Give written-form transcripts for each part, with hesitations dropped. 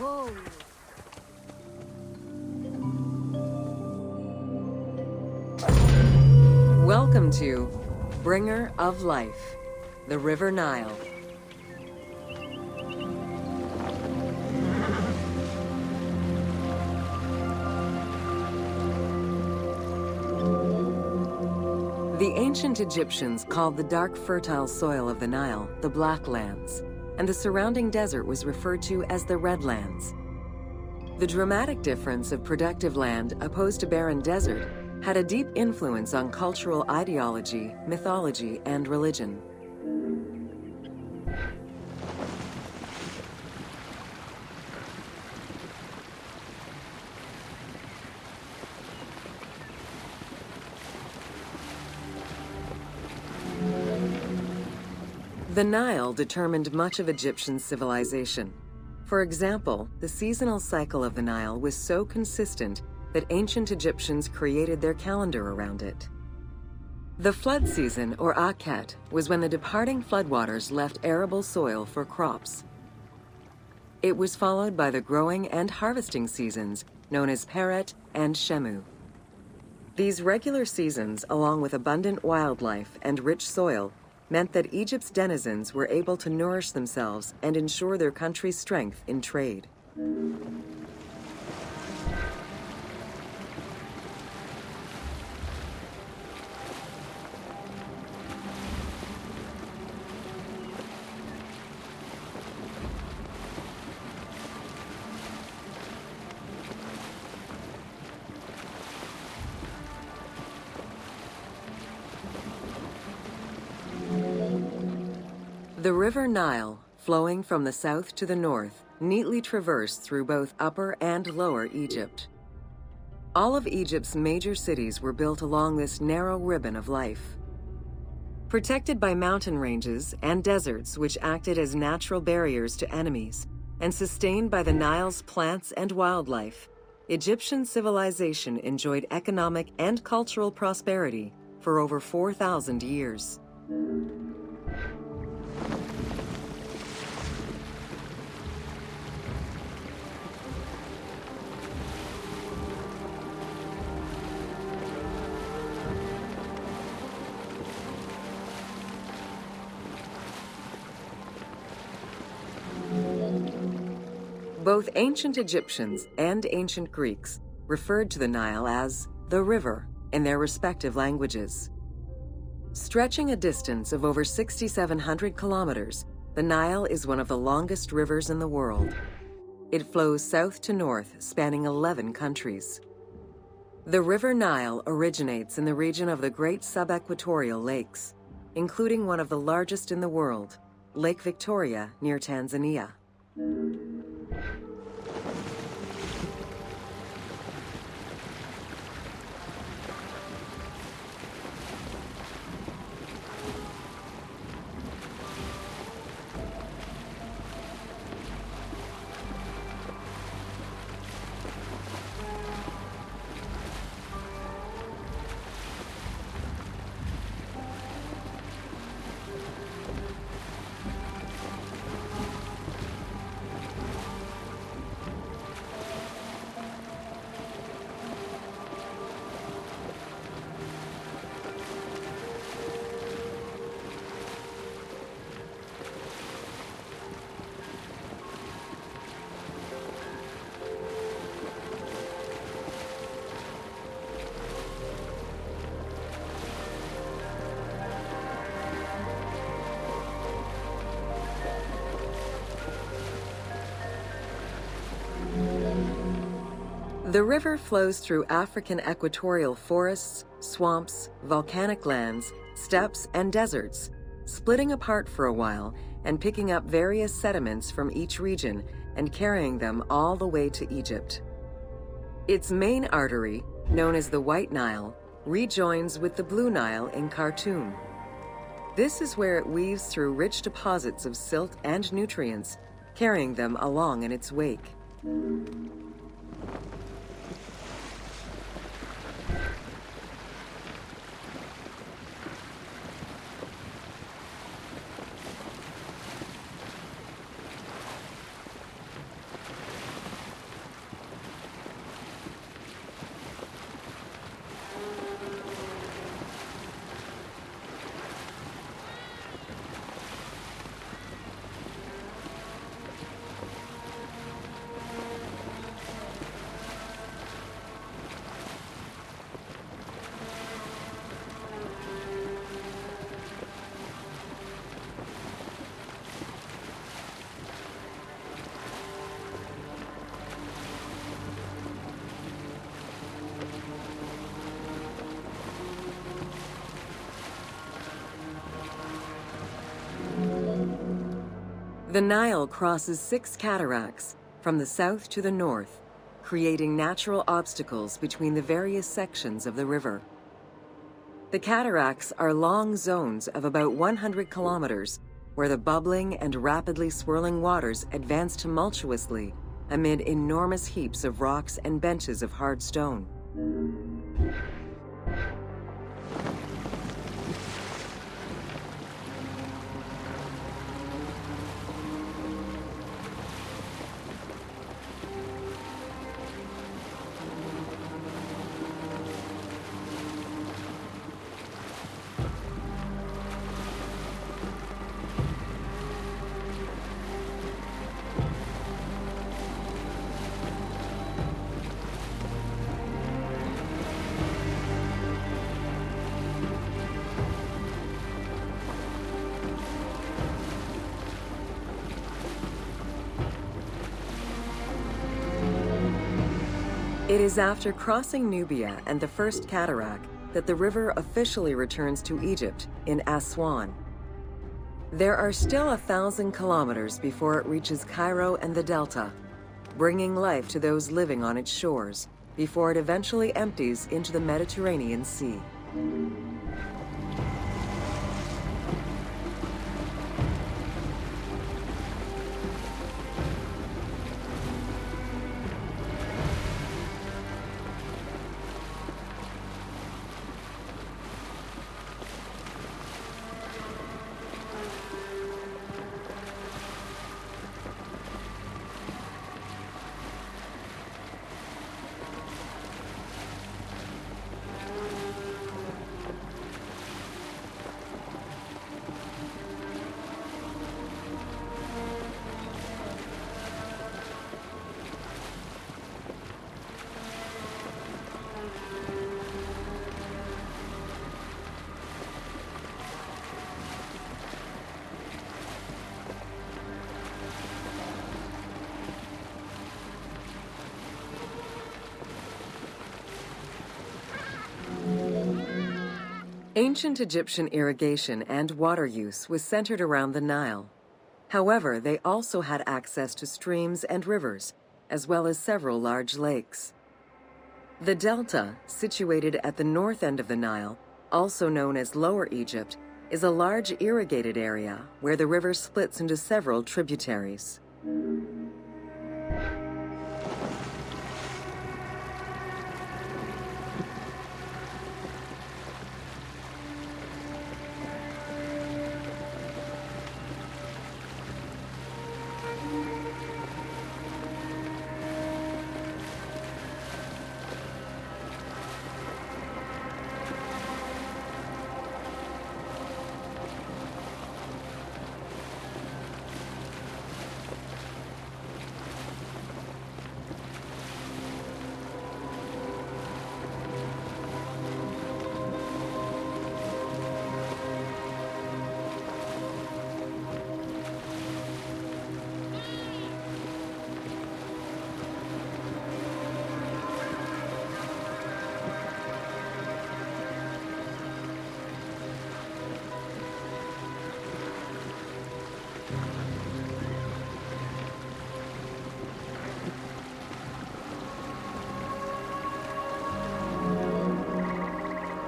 Whoa. Welcome to Bringer of Life, the River Nile. The ancient Egyptians called the dark, fertile soil of the Nile the Black Lands, and the surrounding desert was referred to as the Red Lands. The dramatic difference of productive land opposed to barren desert had a deep influence on cultural ideology, mythology, and religion. The Nile determined much of Egyptian civilization. For example, the seasonal cycle of the Nile was so consistent that ancient Egyptians created their calendar around it. The flood season, or Akhet, was when the departing floodwaters left arable soil for crops. It was followed by the growing and harvesting seasons, known as Peret and Shemu. These regular seasons, along with abundant wildlife and rich soil, meant that Egypt's denizens were able to nourish themselves and ensure their country's strength in trade. The River Nile, flowing from the south to the north, neatly traversed through both Upper and Lower Egypt. All of Egypt's major cities were built along this narrow ribbon of life. Protected by mountain ranges and deserts which acted as natural barriers to enemies, and sustained by the Nile's plants and wildlife, Egyptian civilization enjoyed economic and cultural prosperity for over 4,000 years. Both ancient Egyptians and ancient Greeks referred to the Nile as the river in their respective languages. Stretching a distance of over 6,700 kilometers, the Nile is one of the longest rivers in the world. It flows south to north, spanning 11 countries. The River Nile originates in the region of the Great Subequatorial Lakes, including one of the largest in the world, Lake Victoria near Tanzania. The river flows through African equatorial forests, swamps, volcanic lands, steppes, and deserts, splitting apart for a while and picking up various sediments from each region and carrying them all the way to Egypt. Its main artery, known as the White Nile, rejoins with the Blue Nile in Khartoum. This is where it weaves through rich deposits of silt and nutrients, carrying them along in its wake. The Nile crosses 6 cataracts from the south to the north, creating natural obstacles between the various sections of the river. The cataracts are long zones of about 100 kilometers, where the bubbling and rapidly swirling waters advance tumultuously amid enormous heaps of rocks and benches of hard stone. It is after crossing Nubia and the first cataract that the river officially returns to Egypt in Aswan. There are still 1,000 kilometers before it reaches Cairo and the Delta, bringing life to those living on its shores before it eventually empties into the Mediterranean Sea. Ancient Egyptian irrigation and water use was centered around the Nile. However, they also had access to streams and rivers, as well as several large lakes. The Delta, situated at the north end of the Nile, also known as Lower Egypt, is a large irrigated area where the river splits into several tributaries.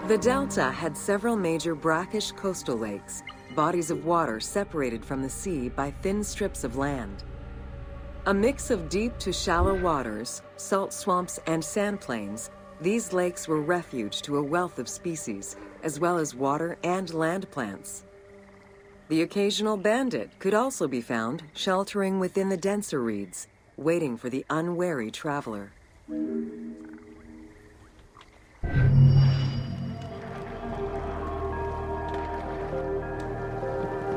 The Delta had several major brackish coastal lakes, bodies of water separated from the sea by thin strips of land. A mix of deep to shallow waters, salt swamps, and sand plains, these lakes were refuge to a wealth of species, as well as water and land plants. The occasional bandit could also be found sheltering within the denser reeds, waiting for the unwary traveler.